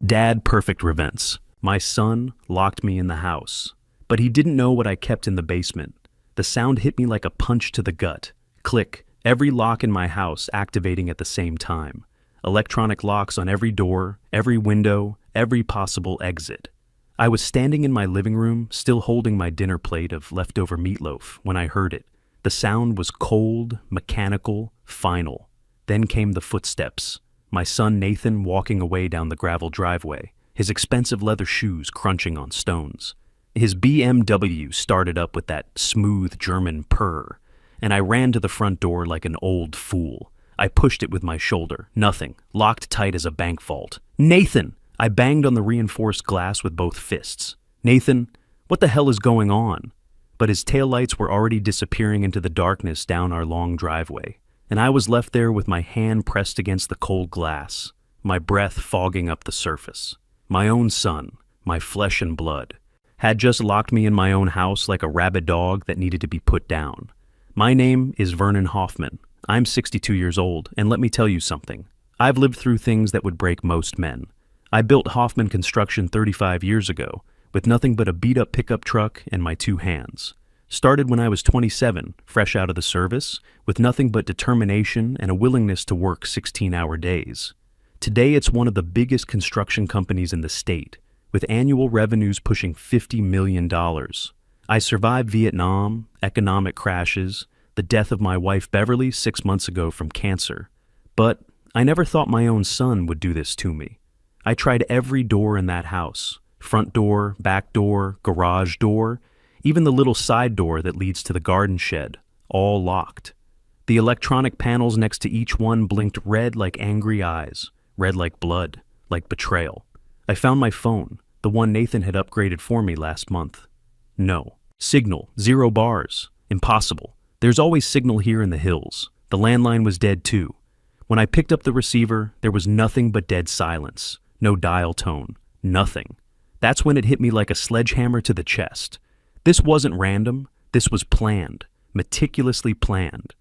Dad perfect revents. My son locked me in the house. But he didn't know what I kept in the basement. The sound hit me like a punch to the gut. Click, every lock in my house activating at the same time. Electronic locks on every door, every window, every possible exit. I was standing in my living room, still holding my dinner plate of leftover meatloaf, when I heard it. The sound was cold, mechanical, final. Then came the footsteps. My son Nathan walking away down the gravel driveway, his expensive leather shoes crunching on stones. His BMW started up with that smooth German purr, and I ran to the front door like an old fool. I pushed it with my shoulder. Nothing. Locked tight as a bank vault. Nathan! I banged on the reinforced glass with both fists. Nathan, what the hell is going on? But his taillights were already disappearing into the darkness down our long driveway, and I was left there with my hand pressed against the cold glass, my breath fogging up the surface. My own son, my flesh and blood, had just locked me in my own house like a rabid dog that needed to be put down. My name is Vernon Hoffman. I'm 62 years old, and let me tell you something. I've lived through things that would break most men. I built Hoffman Construction 35 years ago, with nothing but a beat-up pickup truck and my two hands. Started when I was 27, fresh out of the service, with nothing but determination and a willingness to work 16-hour days. Today it's one of the biggest construction companies in the state, with annual revenues pushing $50 million. I survived Vietnam, economic crashes, the death of my wife Beverly 6 months ago from cancer. But I never thought my own son would do this to me. I tried every door in that house, front door, back door, garage door, even the little side door that leads to the garden shed, all locked. The electronic panels next to each one blinked red like angry eyes, red like blood, like betrayal. I found my phone, the one Nathan had upgraded for me last month. No. Signal, 0 bars. Impossible. There's always signal here in the hills. The landline was dead too. When I picked up the receiver, there was nothing but dead silence. No dial tone. Nothing. That's when it hit me like a sledgehammer to the chest. This wasn't random. This was planned. Meticulously planned.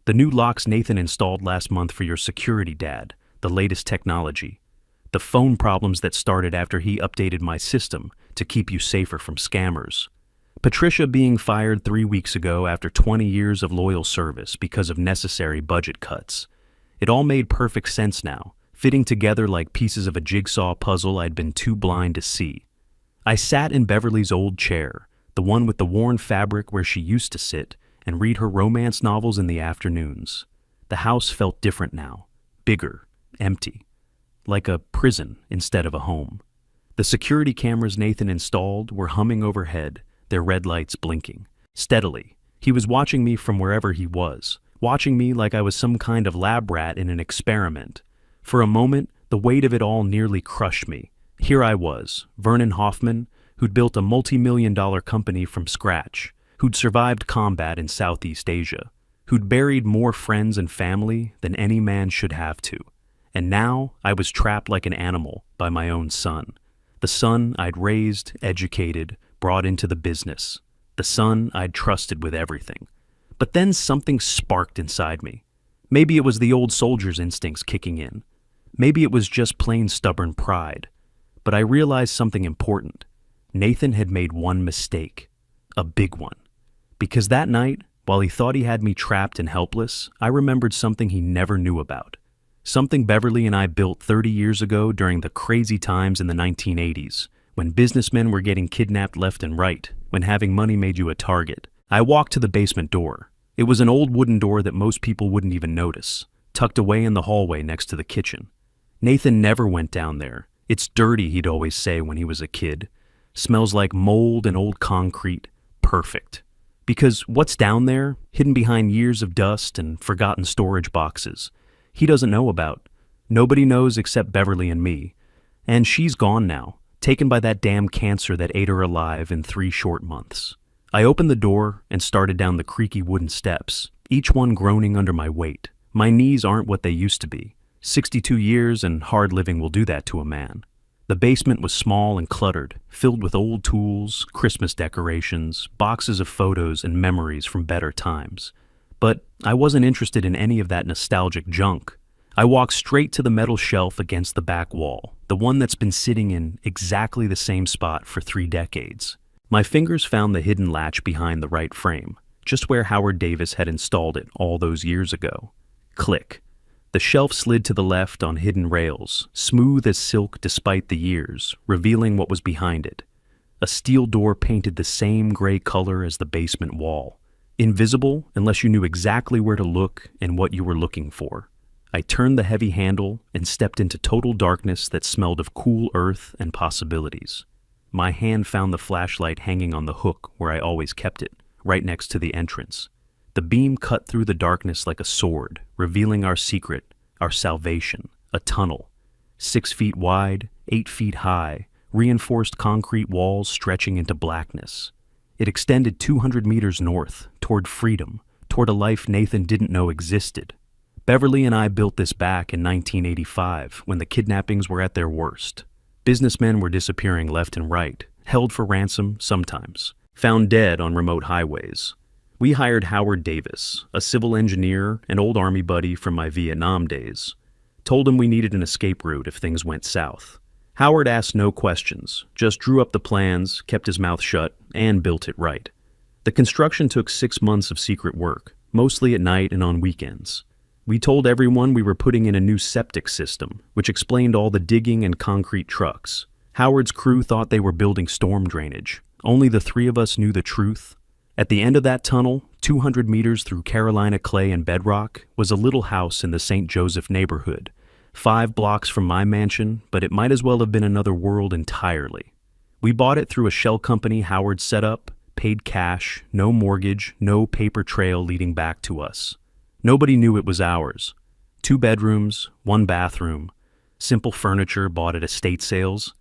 The new locks Nathan installed last month for your security dad. The latest technology. The phone problems that started after he updated my system to keep you safer from scammers. Patricia being fired 3 weeks ago after 20 years of loyal service because of necessary budget cuts. It all made perfect sense now, fitting together like pieces of a jigsaw puzzle I'd been too blind to see. I sat in Beverly's old chair, the one with the worn fabric where she used to sit and read her romance novels in the afternoons. The house felt different now, bigger, empty, like a prison instead of a home. The security cameras Nathan installed were humming overhead, their red lights blinking. Steadily, he was watching me from wherever he was, watching me like I was some kind of lab rat in an experiment. For a moment, the weight of it all nearly crushed me. Here I was, Vernon Hoffman, who'd built a multi-million-dollar company from scratch, who'd survived combat in Southeast Asia, who'd buried more friends and family than any man should have to. And now I was trapped like an animal by my own son. The son I'd raised, educated, brought into the business. The son I'd trusted with everything. But then something sparked inside me. Maybe it was the old soldier's instincts kicking in. Maybe it was just plain stubborn pride. But I realized something important. Nathan had made one mistake. A big one. Because that night, while he thought he had me trapped and helpless, I remembered something he never knew about. Something Beverly and I built 30 years ago during the crazy times in the 1980s, when businessmen were getting kidnapped left and right, when having money made you a target. I walked to the basement door. It was an old wooden door that most people wouldn't even notice, tucked away in the hallway next to the kitchen. Nathan never went down there. It's dirty, he'd always say when he was a kid. Smells like mold and old concrete. Perfect. Because what's down there, hidden behind years of dust and forgotten storage boxes, he doesn't know about. Nobody knows except Beverly and me. And she's gone now, taken by that damn cancer that ate her alive in 3 short months. I opened the door and started down the creaky wooden steps, each one groaning under my weight. My knees aren't what they used to be. 62 years and hard living will do that to a man. The basement was small and cluttered, filled with old tools, Christmas decorations, boxes of photos and memories from better times. But I wasn't interested in any of that nostalgic junk. I walked straight to the metal shelf against the back wall, the one that's been sitting in exactly the same spot for 3 decades. My fingers found the hidden latch behind the right frame, just where Howard Davis had installed it all those years ago. Click. The shelf slid to the left on hidden rails, smooth as silk despite the years, revealing what was behind it. A steel door painted the same gray color as the basement wall, invisible unless you knew exactly where to look and what you were looking for. I turned the heavy handle and stepped into total darkness that smelled of cool earth and possibilities. My hand found the flashlight hanging on the hook where I always kept it, right next to the entrance. The beam cut through the darkness like a sword, revealing our secret, our salvation, a tunnel. 6 feet wide, 8 feet high, reinforced concrete walls stretching into blackness. It extended 200 meters north, toward freedom, toward a life Nathan didn't know existed. Beverly and I built this back in 1985, when the kidnappings were at their worst. Businessmen were disappearing left and right, held for ransom sometimes, found dead on remote highways. We hired Howard Davis, a civil engineer, an old Army buddy from my Vietnam days. Told him we needed an escape route if things went south. Howard asked no questions, just drew up the plans, kept his mouth shut, and built it right. The construction took 6 months of secret work, mostly at night and on weekends. We told everyone we were putting in a new septic system, which explained all the digging and concrete trucks. Howard's crew thought they were building storm drainage. Only the 3 of us knew the truth. At the end of that tunnel, 200 meters through Carolina clay and bedrock, was a little house in the St. Joseph neighborhood. 5 blocks from my mansion, but it might as well have been another world entirely. We bought it through a shell company Howard set up, paid cash, no mortgage, no paper trail leading back to us. Nobody knew it was ours. 2 bedrooms, 1 bathroom, simple furniture bought at estate sales,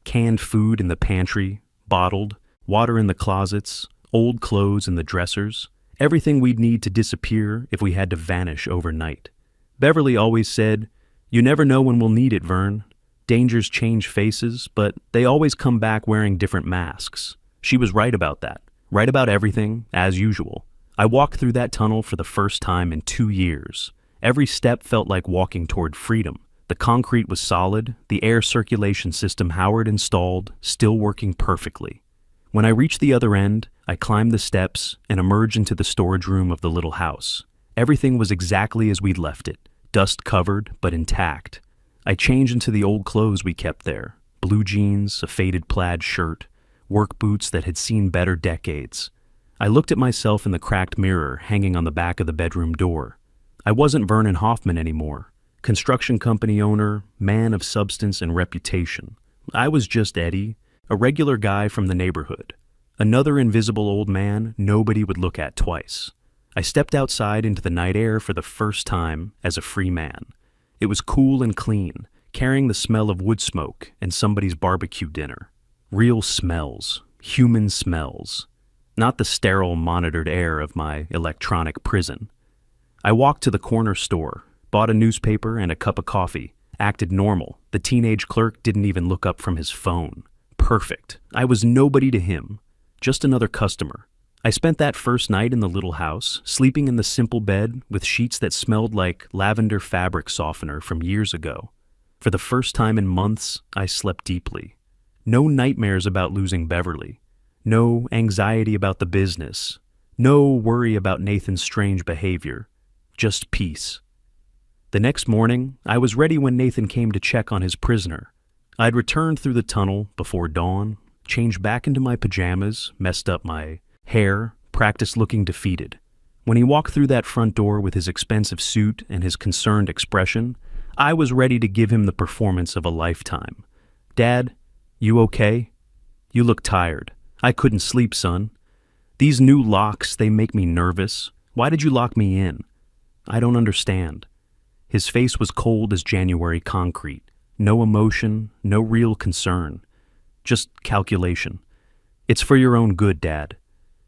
canned food in the pantry, bottled, water in the closets, old clothes in the dressers, everything we'd need to disappear if we had to vanish overnight. Beverly always said, "You never know when we'll need it, Vern. Dangers change faces, but they always come back wearing different masks." She was right about that, right about everything, as usual. I walked through that tunnel for the first time in 2 years. Every step felt like walking toward freedom. The concrete was solid, the air circulation system Howard installed still working perfectly. When I reached the other end, I climbed the steps and emerged into the storage room of the little house. Everything was exactly as we'd left it, dust-covered but intact. I changed into the old clothes we kept there, blue jeans, a faded plaid shirt, work boots that had seen better decades. I looked at myself in the cracked mirror hanging on the back of the bedroom door. I wasn't Vernon Hoffman anymore, construction company owner, man of substance and reputation. I was just Eddie, a regular guy from the neighborhood. Another invisible old man nobody would look at twice. I stepped outside into the night air for the first time as a free man. It was cool and clean, carrying the smell of wood smoke and somebody's barbecue dinner. Real smells, human smells. Not the sterile, monitored air of my electronic prison. I walked to the corner store, bought a newspaper and a cup of coffee, acted normal. The teenage clerk didn't even look up from his phone. Perfect. I was nobody to him, just another customer. I spent that first night in the little house, sleeping in the simple bed with sheets that smelled like lavender fabric softener from years ago. For the first time in months, I slept deeply. No nightmares about losing Beverly. No anxiety about the business. No worry about Nathan's strange behavior. Just peace. The next morning, I was ready when Nathan came to check on his prisoner. I'd returned through the tunnel before dawn, changed back into my pajamas, messed up my hair, practiced looking defeated. When he walked through that front door with his expensive suit and his concerned expression, I was ready to give him the performance of a lifetime. "Dad, you okay? You look tired. I couldn't sleep, son. These new locks, they make me nervous. Why did you lock me in?" "I don't understand." His face was cold as January concrete. No emotion, no real concern. Just calculation. "It's for your own good, Dad.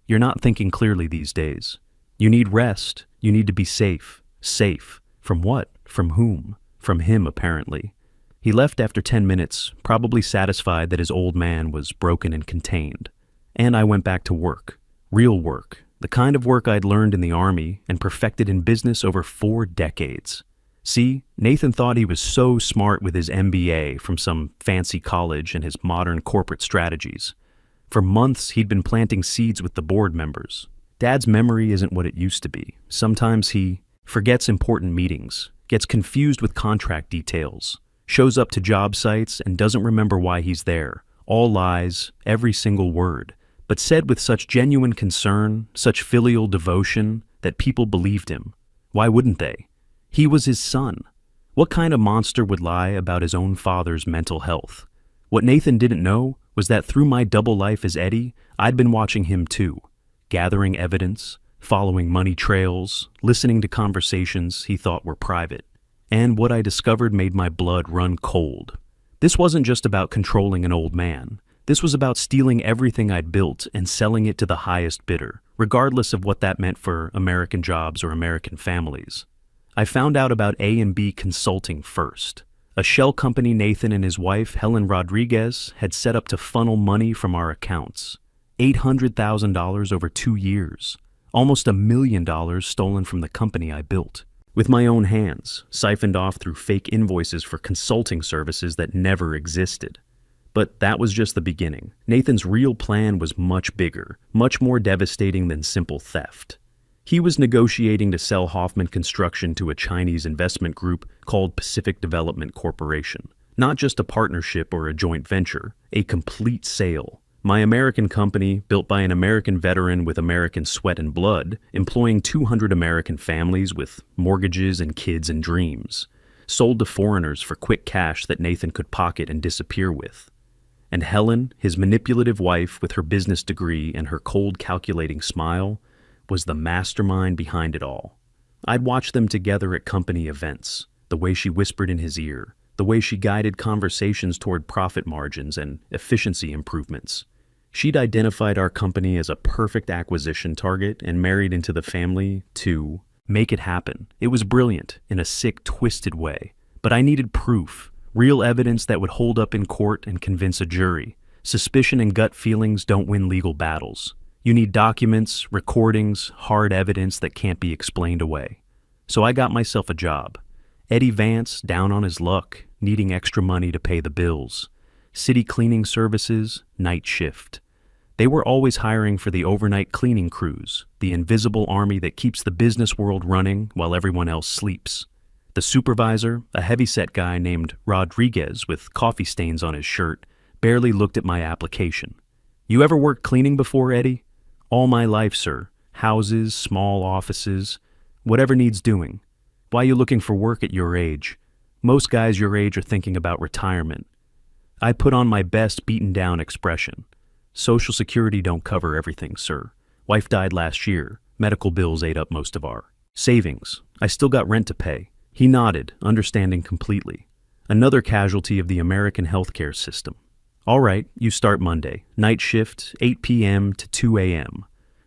You're not thinking clearly these days. You need rest. You need to be safe. Safe. From what? From whom? From him, apparently. He left after 10 minutes, probably satisfied that his old man was broken and contained. And I went back to work. Real work. The kind of work I'd learned in the Army and perfected in business over 4 decades. See, Nathan thought he was so smart with his MBA from some fancy college and his modern corporate strategies. For months, he'd been planting seeds with the board members. Dad's memory isn't what it used to be. Sometimes he forgets important meetings, gets confused with contract details, shows up to job sites and doesn't remember why he's there. All lies, every single word, but said with such genuine concern, such filial devotion, that people believed him. Why wouldn't they? He was his son. What kind of monster would lie about his own father's mental health? What Nathan didn't know was that through my double life as Eddie, I'd been watching him too, gathering evidence, following money trails, listening to conversations he thought were private. And what I discovered made my blood run cold. This wasn't just about controlling an old man. This was about stealing everything I'd built and selling it to the highest bidder, regardless of what that meant for American jobs or American families. I found out about A&B Consulting first, a shell company Nathan and his wife, Helen Rodriguez, had set up to funnel money from our accounts. $800,000 over 2 years, almost $1 million stolen from the company I built. With my own hands, siphoned off through fake invoices for consulting services that never existed. But that was just the beginning. Nathan's real plan was much bigger, much more devastating than simple theft. He was negotiating to sell Hoffman Construction to a Chinese investment group called Pacific Development Corporation. Not just a partnership or a joint venture, a complete sale. My American company, built by an American veteran with American sweat and blood, employing 200 American families with mortgages and kids and dreams, sold to foreigners for quick cash that Nathan could pocket and disappear with. And Helen, his manipulative wife with her business degree and her cold, calculating smile, was the mastermind behind it all. I'd watch them together at company events, the way she whispered in his ear, the way she guided conversations toward profit margins and efficiency improvements. She'd identified our company as a perfect acquisition target and married into the family to make it happen. It was brilliant, in a sick, twisted way. But I needed proof, real evidence that would hold up in court and convince a jury. Suspicion and gut feelings don't win legal battles. You need documents, recordings, hard evidence that can't be explained away. So I got myself a job. Eddie Vance, down on his luck, needing extra money to pay the bills. City cleaning services, night shift. They were always hiring for the overnight cleaning crews, the invisible army that keeps the business world running while everyone else sleeps. The supervisor, a heavyset guy named Rodriguez with coffee stains on his shirt, barely looked at my application. "You ever worked cleaning before, Eddie?" "All my life, sir. Houses, small offices, whatever needs doing." "Why you looking for work at your age?" "Most guys your age are thinking about retirement." I put on my best beaten-down expression. "Social Security don't cover everything, sir. Wife died last year. Medical bills ate up most of our savings. I still got rent to pay." He nodded, understanding completely. Another casualty of the American healthcare system. "All right, you start Monday. Night shift, 8 p.m. to 2 a.m.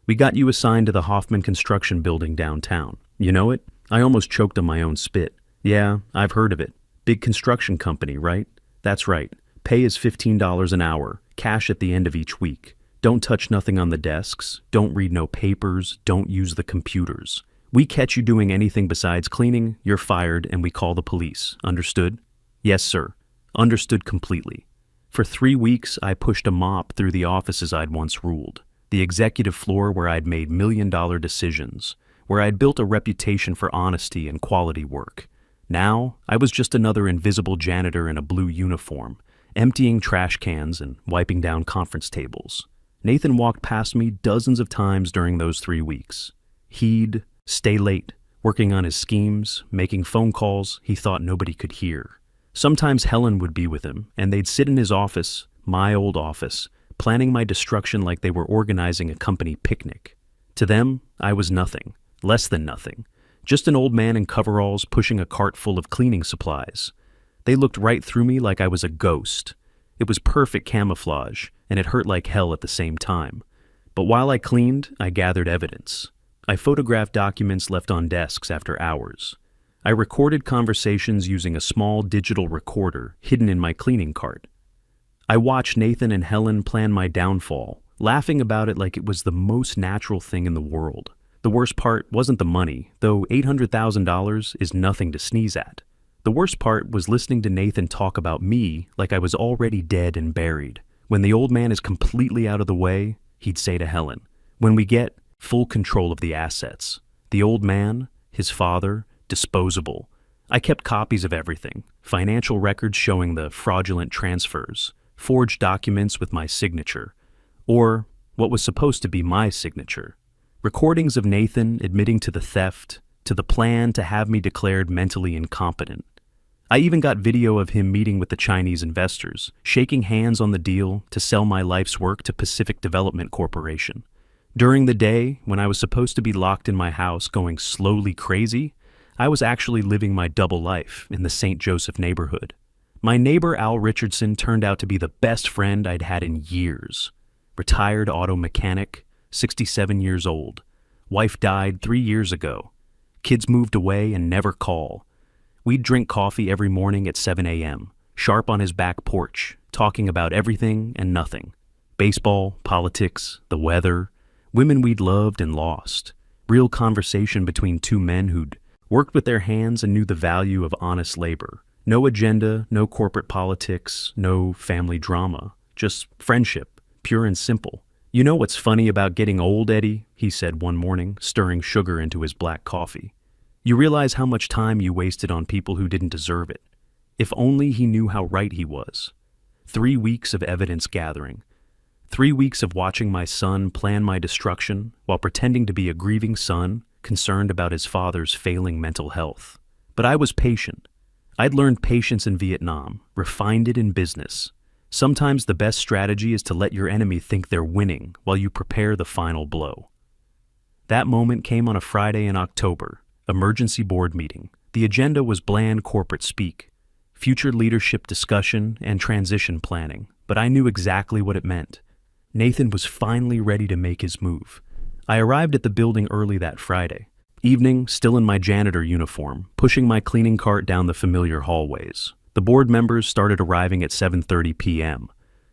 We got you assigned to the Hoffman Construction building downtown. You know it?" I almost choked on my own spit. "Yeah, I've heard of it. Big construction company, right?" "That's right. Pay is $15 an hour, cash at the end of each week. Don't touch nothing on the desks, don't read no papers, don't use the computers. We catch you doing anything besides cleaning, you're fired, and we call the police. Understood?" "Yes, sir." Understood completely. For 3 weeks, I pushed a mop through the offices I'd once ruled, the executive floor where I'd made million-dollar decisions, where I'd built a reputation for honesty and quality work. Now, I was just another invisible janitor in a blue uniform, emptying trash cans and wiping down conference tables. Nathan walked past me dozens of times during those 3 weeks. He'd stay late, working on his schemes, making phone calls he thought nobody could hear. Sometimes Helen would be with him, and they'd sit in his office, my old office, planning my destruction like they were organizing a company picnic. To them, I was nothing, less than nothing, just an old man in coveralls pushing a cart full of cleaning supplies. They looked right through me like I was a ghost. It was perfect camouflage, and it hurt like hell at the same time. But while I cleaned, I gathered evidence. I photographed documents left on desks after hours. I recorded conversations using a small digital recorder hidden in my cleaning cart. I watched Nathan and Helen plan my downfall, laughing about it like it was the most natural thing in the world. The worst part wasn't the money, though $800,000 is nothing to sneeze at. The worst part was listening to Nathan talk about me like I was already dead and buried. When the old man is completely out of the way, he'd say to Helen, when we get full control of the assets. The old man, his father, disposable. I kept copies of everything, financial records showing the fraudulent transfers, forged documents with my signature, or what was supposed to be my signature. Recordings of Nathan admitting to the theft, to the plan to have me declared mentally incompetent. I even got video of him meeting with the Chinese investors, shaking hands on the deal to sell my life's work to Pacific Development Corporation. During the day, when I was supposed to be locked in my house going slowly crazy, I was actually living my double life in the St. Joseph neighborhood. My neighbor Al Richardson turned out to be the best friend I'd had in years. Retired auto mechanic, 67 years old. Wife died 3 years ago. Kids moved away and never call. We'd drink coffee every morning at 7 a.m., sharp on his back porch, talking about everything and nothing. Baseball, politics, the weather, women we'd loved and lost. Real conversation between two men who'd worked with their hands and knew the value of honest labor. No agenda, no corporate politics, no family drama. Just friendship, pure and simple. You know what's funny about getting old, Eddie? He said one morning, stirring sugar into his black coffee. You realize how much time you wasted on people who didn't deserve it. If only he knew how right he was. 3 weeks of evidence gathering. 3 weeks of watching my son plan my destruction while pretending to be a grieving son, concerned about his father's failing mental health. But I was patient. I'd learned patience in Vietnam, refined it in business. Sometimes the best strategy is to let your enemy think they're winning while you prepare the final blow. That moment came on a Friday in October. Emergency board meeting. The agenda was bland corporate speak, future leadership discussion, and transition planning, but I knew exactly what it meant. Nathan was finally ready to make his move. I arrived at the building early that Friday. Evening, still in my janitor uniform, pushing my cleaning cart down the familiar hallways. The board members started arriving at 7:30 p.m.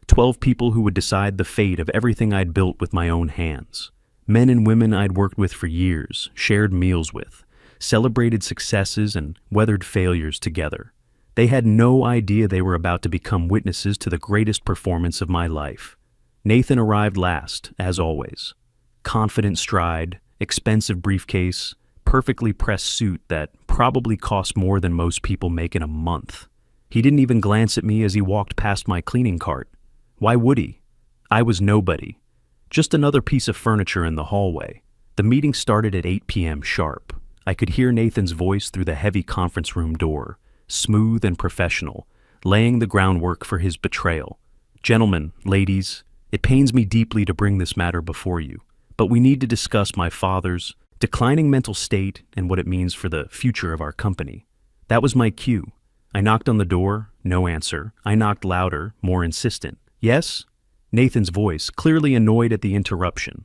12 people who would decide the fate of everything I'd built with my own hands. Men and women I'd worked with for years, shared meals with, celebrated successes and weathered failures together. They had no idea they were about to become witnesses to the greatest performance of my life. Nathan arrived last, as always. Confident stride, expensive briefcase, perfectly pressed suit that probably cost more than most people make in a month. He didn't even glance at me as he walked past my cleaning cart. Why would he? I was nobody. Just another piece of furniture in the hallway. The meeting started at 8 p.m. sharp. I could hear Nathan's voice through the heavy conference room door, smooth and professional, laying the groundwork for his betrayal. Gentlemen, ladies, it pains me deeply to bring this matter before you, but we need to discuss my father's declining mental state and what it means for the future of our company. That was my cue. I knocked on the door, no answer. I knocked louder, more insistent. Yes? Nathan's voice, clearly annoyed at the interruption.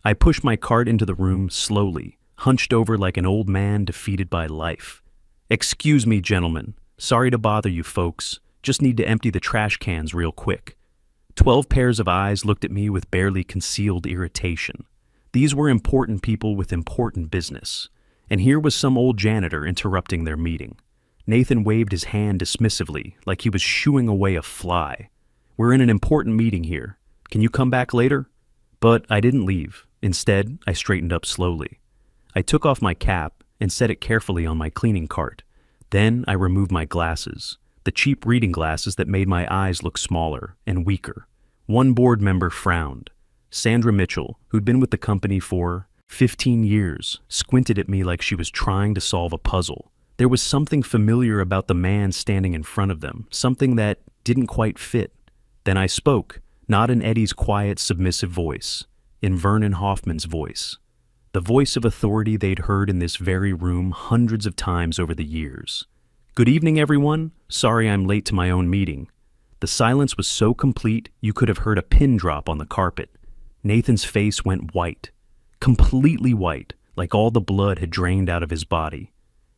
I pushed my cart into the room slowly, hunched over like an old man defeated by life. Excuse me, gentlemen. Sorry to bother you folks. Just need to empty the trash cans real quick. 12 pairs of eyes looked at me with barely concealed irritation. These were important people with important business. And here was some old janitor interrupting their meeting. Nathan waved his hand dismissively, like he was shooing away a fly. We're in an important meeting here. Can you come back later? But I didn't leave. Instead, I straightened up slowly. I took off my cap and set it carefully on my cleaning cart. Then I removed my glasses, the cheap reading glasses that made my eyes look smaller and weaker. One board member frowned. Sandra Mitchell, who'd been with the company for 15 years, squinted at me like she was trying to solve a puzzle. There was something familiar about the man standing in front of them, something that didn't quite fit. Then I spoke, not in Eddie's quiet, submissive voice, in Vernon Hoffman's voice. The voice of authority they'd heard in this very room hundreds of times over the years. Good evening, everyone. Sorry I'm late to my own meeting. The silence was so complete you could have heard a pin drop on the carpet. Nathan's face went white, completely white, like all the blood had drained out of his body.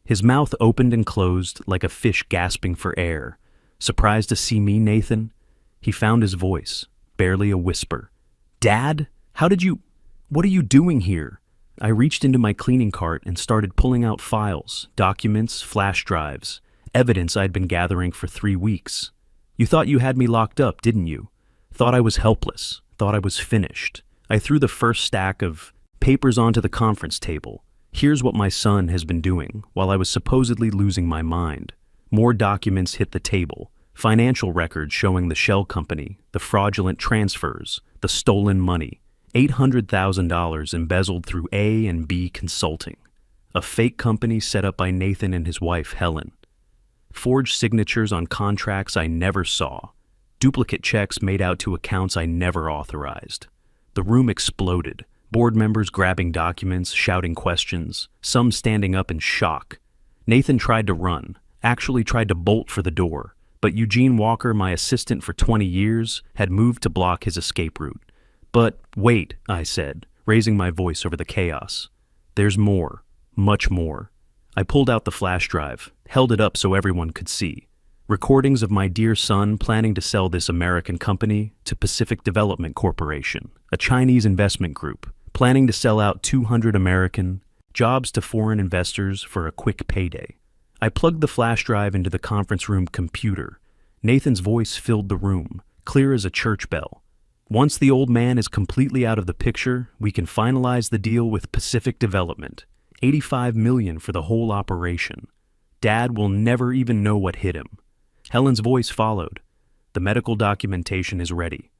His mouth opened and closed like a fish gasping for air. Surprised to see me, Nathan? He found his voice, barely a whisper. Dad? What are you doing here? I reached into my cleaning cart and started pulling out files, documents, flash drives, evidence I'd been gathering for 3 weeks. You thought you had me locked up, didn't you? Thought I was helpless, thought I was finished. I threw the first stack of papers onto the conference table. Here's what my son has been doing while I was supposedly losing my mind. More documents hit the table. Financial records showing the shell company, the fraudulent transfers, the stolen money. $800,000 embezzled through A and B Consulting, a fake company set up by Nathan and his wife, Helen. Forged signatures on contracts I never saw. Duplicate checks made out to accounts I never authorized. The room exploded. Board members grabbing documents, shouting questions, some standing up in shock. Nathan tried to run, actually tried to bolt for the door, but Eugene Walker, my assistant for 20 years, had moved to block his escape route. But wait, I said, raising my voice over the chaos. There's more, much more. I pulled out the flash drive, held it up so everyone could see. Recordings of my dear son planning to sell this American company to Pacific Development Corporation, a Chinese investment group, planning to sell out 200 American jobs to foreign investors for a quick payday. I plugged the flash drive into the conference room computer. Nathan's voice filled the room, clear as a church bell. Once the old man is completely out of the picture, we can finalize the deal with Pacific Development. $85 million for the whole operation. Dad will never even know what hit him. Helen's voice followed. The medical documentation is ready.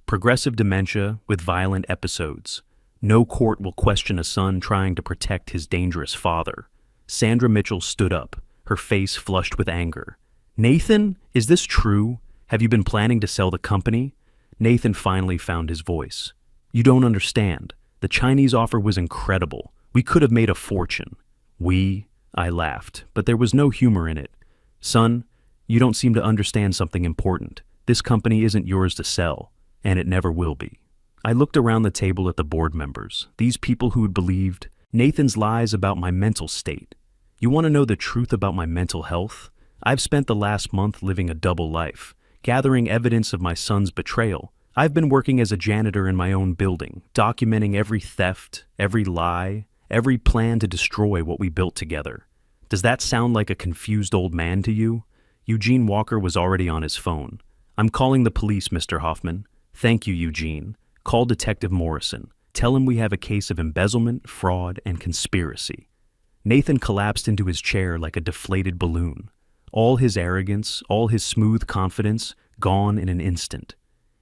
Progressive dementia with violent episodes. No court will question a son trying to protect his dangerous father. Sandra Mitchell stood up, her face flushed with anger. Nathan, is this true? Have you been planning to sell the company? Nathan finally found his voice. You don't understand. The Chinese offer was incredible. We could have made a fortune. I laughed, but there was no humor in it. Son, you don't seem to understand something important. This company isn't yours to sell, and it never will be. I looked around the table at the board members, these people who had believed Nathan's lies about my mental state. You want to know the truth about my mental health? I've spent the last month living a double life, gathering evidence of my son's betrayal. I've been working as a janitor in my own building, documenting every theft, every lie, every plan to destroy what we built together. Does that sound like a confused old man to you? Eugene Walker was already on his phone. I'm calling the police, Mr. Hoffman. Thank you, Eugene. Call Detective Morrison. Tell him we have a case of embezzlement, fraud, and conspiracy. Nathan collapsed into his chair like a deflated balloon. All his arrogance, all his smooth confidence, gone in an instant.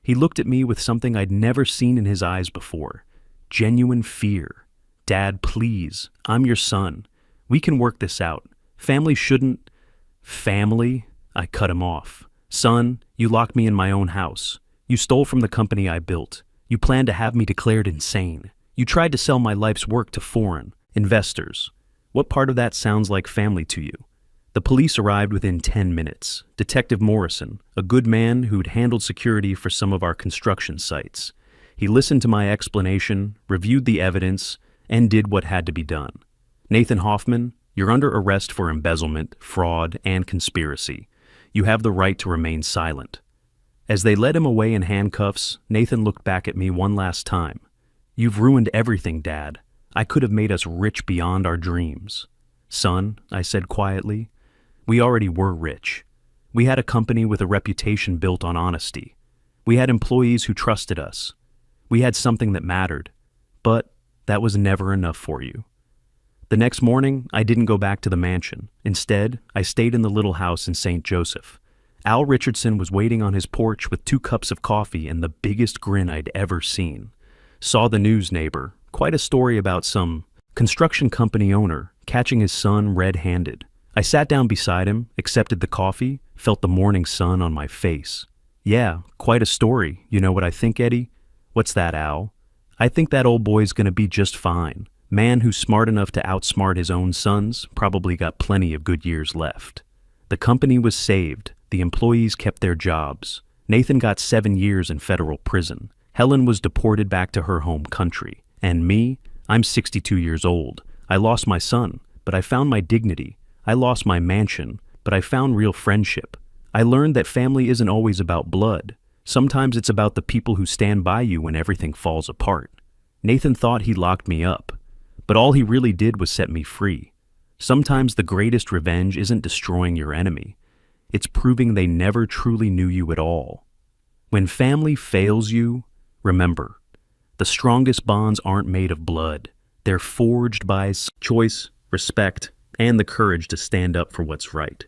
He looked at me with something I'd never seen in his eyes before. Genuine fear. Dad, please, I'm your son. We can work this out. Family shouldn't... Family? I cut him off. Son, you locked me in my own house. You stole from the company I built. You planned to have me declared insane. You tried to sell my life's work to foreign investors. What part of that sounds like family to you? The police arrived within 10 minutes. Detective Morrison, a good man who'd handled security for some of our construction sites. He listened to my explanation, reviewed the evidence, and did what had to be done. Nathan Hoffman, you're under arrest for embezzlement, fraud, and conspiracy. You have the right to remain silent. As they led him away in handcuffs, Nathan looked back at me one last time. You've ruined everything, Dad. I could have made us rich beyond our dreams. Son, I said quietly, we already were rich. We had a company with a reputation built on honesty. We had employees who trusted us. We had something that mattered. But that was never enough for you. The next morning, I didn't go back to the mansion. Instead, I stayed in the little house in St. Joseph. Al Richardson was waiting on his porch with 2 cups of coffee and the biggest grin I'd ever seen. Saw the news, neighbor. Quite a story about some construction company owner catching his son red-handed. I sat down beside him, accepted the coffee, felt the morning sun on my face. Yeah, quite a story. You know what I think, Eddie? What's that, Al? I think that old boy's gonna be just fine. Man who's smart enough to outsmart his own sons probably got plenty of good years left. The company was saved. The employees kept their jobs. Nathan got 7 years in federal prison. Helen was deported back to her home country. And me? I'm 62 years old. I lost my son, but I found my dignity. I lost my mansion, but I found real friendship. I learned that family isn't always about blood. Sometimes it's about the people who stand by you when everything falls apart. Nathan thought he locked me up, but all he really did was set me free. Sometimes the greatest revenge isn't destroying your enemy. It's proving they never truly knew you at all. When family fails you, remember, the strongest bonds aren't made of blood. They're forged by choice, respect, and the courage to stand up for what's right.